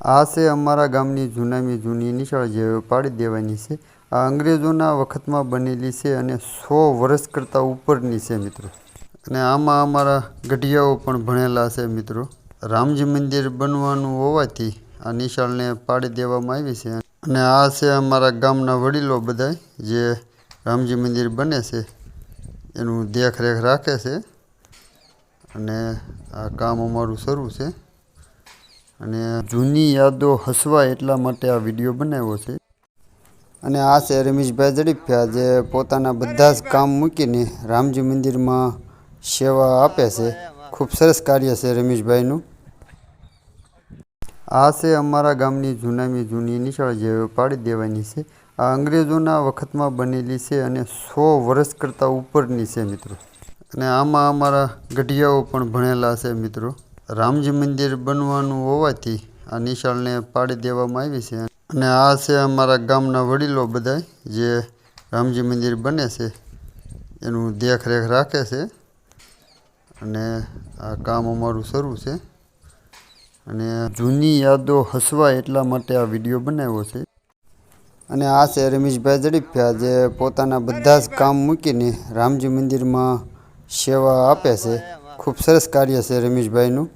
આ છે અમારા ગામની જૂનામાં જૂની નિશાળ જે પાડી દેવાની છે. આ અંગ્રેજોના વખતમાં બનેલી છે અને 100 વર્ષ કરતાં ઉપરની છે મિત્રો. અને આમાં અમારા ગઢિયાઓ પણ ભણેલા છે મિત્રો. રામજી મંદિર બનવાનું હોવાથી આ નિશાળને પાડી દેવામાં આવી છે. અને આ છે અમારા ગામના વડીલો બધા જે રામજી મંદિર બને છે એનું દેખરેખ રાખે છે. અને આ કામ અમારું શરૂ છે. અને જૂની યાદો હસવા એટલા માટે આ વિડીયો બનાવ્યો છે. અને આ છે રમેશભાઈ ઝડપિયા જે પોતાના બધા જ કામ મૂકીને રામજી મંદિરમાં સેવા આપે છે. ખૂબ સરસ કાર્ય છે રમેશભાઈનું. આ છે અમારા ગામની જૂનામાં જૂની નિશાળ જે પાડી દેવાની છે. આ અંગ્રેજોના વખતમાં બનેલી છે અને 100 વર્ષ કરતાં ઉપરની છે મિત્રો. અને આમાં અમારા ગઢિયાઓ પણ ભણેલા છે મિત્રો. રામજી મંદિર બનવાનું હોવાથી આ નિશાળને પાડી દેવામાં આવી છે. અને આ છે અમારા ગામના વડીલો બધા જે રામજી મંદિર બને છે એનું દેખરેખ રાખે છે. અને આ કામ અમારું શરૂ છે. અને જૂની યાદો હસવા એટલા માટે આ વિડીયો બનાવ્યો છે. અને આ છે રમેશભાઈ ઝડપિયા જે પોતાના બધા જ કામ મૂકીને રામજી મંદિરમાં સેવા આપે છે. ખૂબ સરસ કાર્ય છે રમેશભાઈનું.